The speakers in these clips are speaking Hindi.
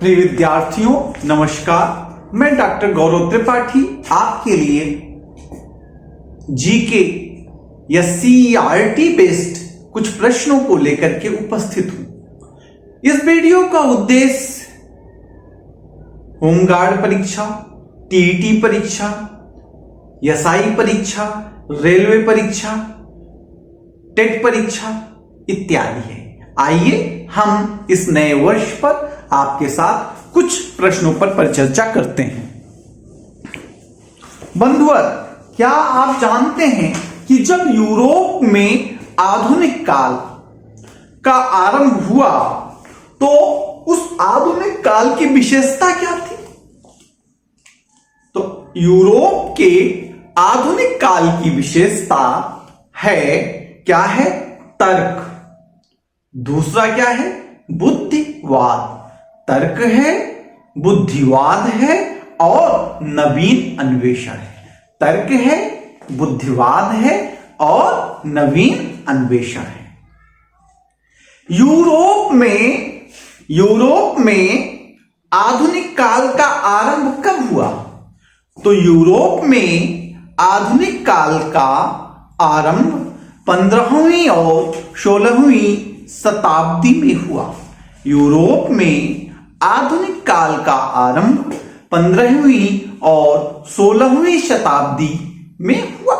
प्रिय विद्यार्थियों नमस्कार। मैं डॉक्टर गौरव त्रिपाठी आपके लिए जीके या सीईआरटी बेस्ड कुछ प्रश्नों को लेकर के उपस्थित हूं। इस वीडियो का उद्देश्य होमगार्ड परीक्षा, टीईटी परीक्षा, एसआई परीक्षा, रेलवे परीक्षा, टेट परीक्षा इत्यादि है। आइए हम इस नए वर्ष पर आपके साथ कुछ प्रश्नों पर परिचर्चा करते हैं। बंधुवर, क्या आप जानते हैं कि जब यूरोप में आधुनिक काल का आरंभ हुआ तो उस आधुनिक काल की विशेषता क्या थी? तो यूरोप के आधुनिक काल की विशेषता है क्या है? तर्क। दूसरा क्या है? बुद्धिवाद। तर्क है, बुद्धिवाद है और नवीन अन्वेषण है। तर्क है, बुद्धिवाद है और नवीन अन्वेषण है। यूरोप में आधुनिक काल का आरंभ कब हुआ? तो यूरोप में आधुनिक काल का आरंभ 15वीं और 16वीं शताब्दी में हुआ। यूरोप में आधुनिक काल का आरंभ 15वीं और 16वीं शताब्दी में हुआ।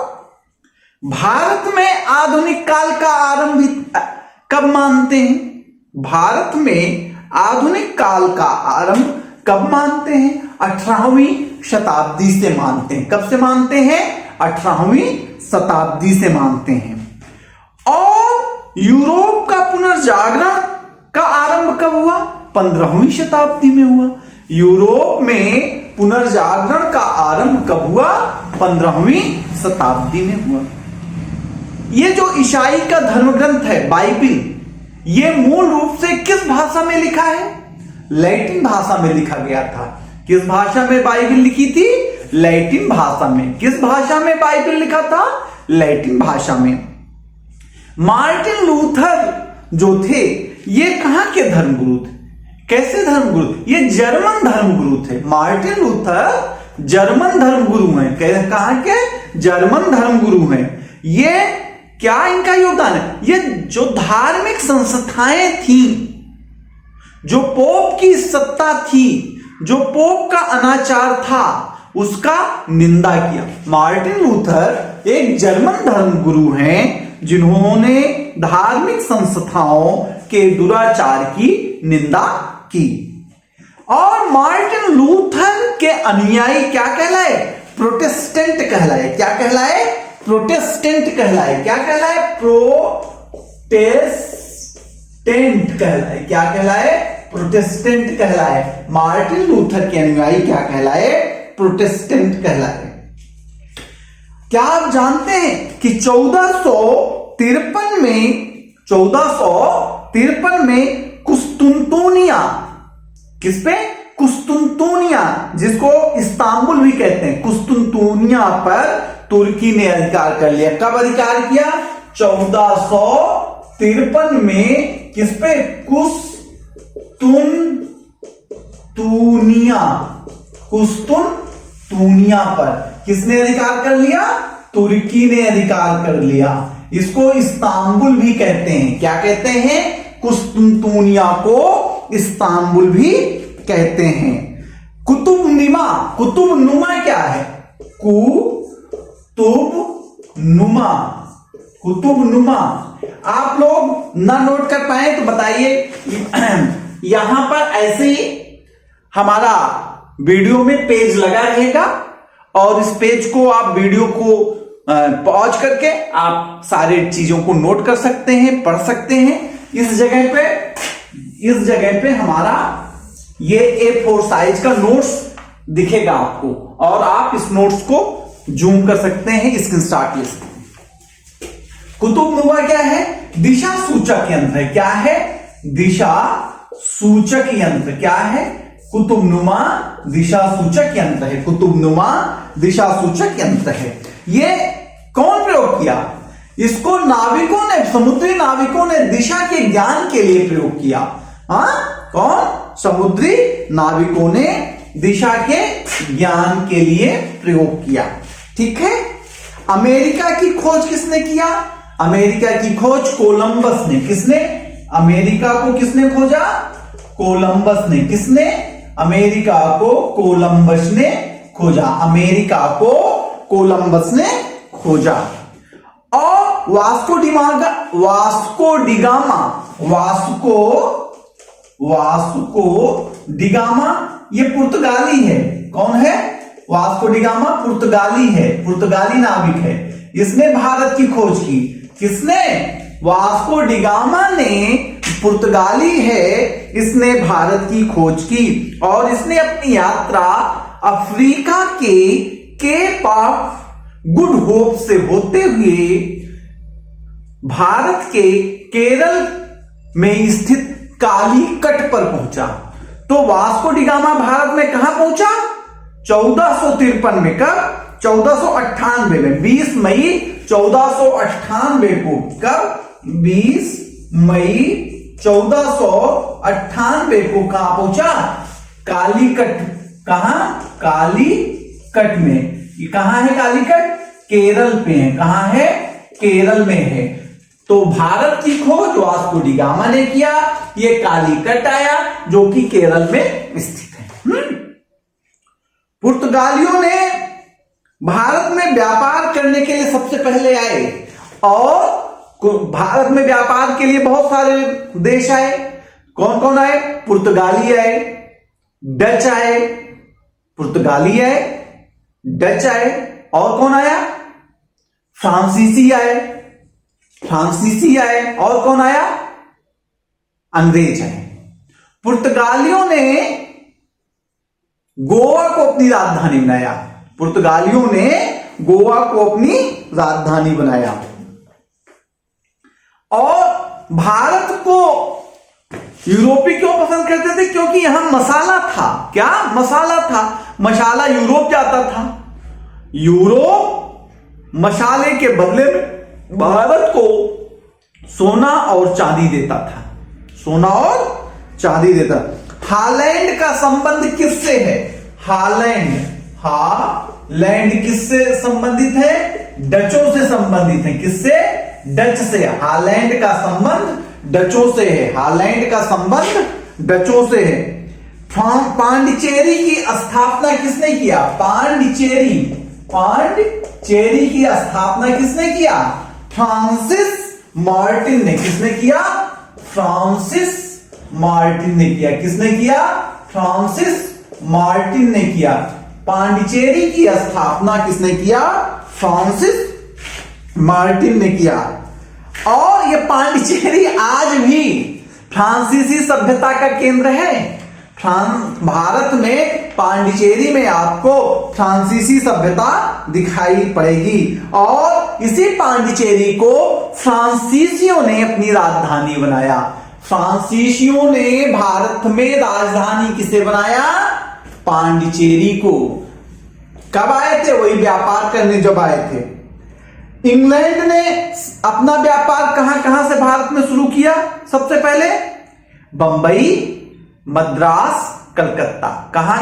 भारत में आधुनिक काल का आरंभ कब मानते हैं? भारत में आधुनिक काल का आरंभ कब मानते हैं? 18वीं शताब्दी से मानते हैं। कब से मानते हैं? 18वीं शताब्दी से मानते हैं। और यूरोप का पुनर्जागरण का आरंभ कब हुआ? 15वीं शताब्दी में हुआ। यूरोप में पुनर्जागरण का आरंभ कब हुआ? 15वीं शताब्दी में हुआ। ये जो ईसाई का धर्म ग्रंथ है बाइबिल, ये मूल रूप से किस भाषा में लिखा है? लैटिन भाषा में लिखा गया था। किस भाषा में बाइबिल लिखी थी? लैटिन भाषा में। किस भाषा में बाइबिल लिखा था? लैटिन भाषा में। मार्टिन लूथर जो थे ये कहां के धर्मगुरु थे? कैसे धर्मगुरु? ये जर्मन धर्मगुरु थे। मार्टिन लूथर जर्मन धर्मगुरु हैं। कहां के? जर्मन धर्मगुरु हैं। ये क्या इनका योगदान है? ये जो धार्मिक संस्थाएं थी, जो पोप की सत्ता थी, जो पोप का अनाचार था, उसका निंदा किया। मार्टिन लूथर एक जर्मन धर्मगुरु हैं जिन्होंने धार्मिक संस्थाओं के दुराचार की निंदा की। और मार्टिन लूथर के अनुयायी क्या कहलाए? प्रोटेस्टेंट कहलाए। क्या कहलाए? प्रोटेस्टेंट कहलाए। क्या कहलाए? प्रोटेस्टेंट कहलाए। क्या कहलाए? प्रोटेस्टेंट कहलाए। मार्टिन लूथर के अनुयायी क्या कहलाए? प्रोटेस्टेंट कहलाए। क्या आप जानते हैं कि 1453 में कुस्तुनतुनिया, किस पे? कुस्तुनतुनिया, जिसको इस्तांबुल भी कहते हैं, कुस्तुनतुनिया पर तुर्की ने अधिकार कर लिया। कब अधिकार किया? 1453 में। किस पे? कुस्तुनतुनिया पर किसने अधिकार कर लिया? तुर्की ने अधिकार कर लिया। इसको इस्तांबुल भी कहते हैं। क्या कहते हैं? कुस्तुनतुनिया को इस्तांबुल भी कहते हैं। कुतुबनुमा। कुतुबनुमा क्या है? कुतुबनुमा। कुतुबनुमा आप लोग ना नोट कर पाए तो बताइए। यहां पर ऐसे ही हमारा वीडियो में पेज लगा रहेगा और इस पेज को आप वीडियो को पॉज करके आप सारे चीजों को नोट कर सकते हैं, पढ़ सकते हैं। इस जगह पे हमारा ये A4 साइज का नोट्स दिखेगा आपको और आप इस नोट्स को जूम कर सकते हैं, स्क्रीनशॉट ले सकते हैं। कुतुबनुमा क्या है? दिशा सूचक यंत्र है। क्या है? दिशा सूचक यंत्र। क्या है? कुतुबनुमा दिशा सूचक यंत्र है। कुतुबनुमा दिशा सूचक यंत्र है। ये कौन प्रयोग किया? इसको नाविकों ने, समुद्री नाविकों ने दिशा के ज्ञान के लिए प्रयोग किया। हाँ, कौन? समुद्री नाविकों ने दिशा के ज्ञान के लिए प्रयोग किया। ठीक है। अमेरिका की खोज किसने किया? अमेरिका की खोज कोलंबस ने। किसने? अमेरिका को किसने खोजा? कोलंबस ने। किसने? अमेरिका को कोलंबस ने खोजा। अमेरिका को कोलंबस ने खोजा। और वास्को डिगामा ये पुर्तगाली है। कौन है? वास्को डिगामा पुर्तगाली है, पुर्तगाली नाविक है। इसने भारत की खोज की। किसने? वास्को डिगामा ने, पुर्तगाली है, इसने भारत की खोज की और इसने अपनी यात्रा अफ्रीका के केप ऑफ गुड होप से होते हुए भारत के केरल में स्थित कालीकट पर पहुंचा। तो वास्को डिगामा भारत में कहां पहुंचा? 1453 में। कब? 1498 में। 20 मई 1498 को। कब? 20 मई 1498 को कहां पहुंचा? कालीकट। कहां? कालीकट में। ये कहां है कालीकट? केरल पे है। कहां है? केरल में है। तो भारत की खोज वास्को डिगामा ने किया। ये कालीकट आया जो कि केरल में स्थित है। पुर्तगालियों ने भारत में व्यापार करने के लिए सबसे पहले आए और भारत में व्यापार के लिए बहुत सारे देश आए। कौन कौन आए? पुर्तगाली आए, डच आए, पुर्तगाली आए, डच आए, और कौन आया? फ्रांसीसी आए, फ्रांसीसी आए, और कौन आया? अंग्रेज आए। पुर्तगालियों ने गोवा को अपनी राजधानी बनाया। पुर्तगालियों ने गोवा को अपनी राजधानी बनाया और भारत को यूरोपी क्यों पसंद करते थे? क्योंकि यहां मसाला था। क्या? मसाला था। मसाला यूरोप जाता था। यूरोप मसाले के बदले में भारत को सोना और चांदी देता था। सोना और चांदी देता। हालैंड का संबंध किससे है? हालैंड किससे संबंधित है? डचों से संबंधित है। किससे? डच से। हालैंड का संबंध डचों से है। हालैंड का संबंध डचों से है। पांडिचेरी की स्थापना किसने किया? पांडिचेरी की स्थापना किसने किया? फ्रांसिस मार्टिन ने। किसने किया? फ्रांसिस मार्टिन ने किया। किसने किया? फ्रांसिस मार्टिन ने किया। पांडिचेरी की स्थापना किसने किया? फ्रांसिस मार्टिन ने किया। और यह पांडिचेरी आज भी फ्रांसीसी सभ्यता का केंद्र है। भारत में पांडिचेरी में आपको फ्रांसीसी सभ्यता दिखाई पड़ेगी और इसी पांडिचेरी को फ्रांसीसियों ने अपनी राजधानी बनाया। फ्रांसीसियों ने भारत में राजधानी किसे बनाया? पांडिचेरी को। कब आए थे? वही व्यापार करने जब आए थे। इंग्लैंड ने अपना व्यापार कहां कहां से भारत में शुरू किया? सबसे पहले बंबई, मद्रास, कलकत्ता। कहां?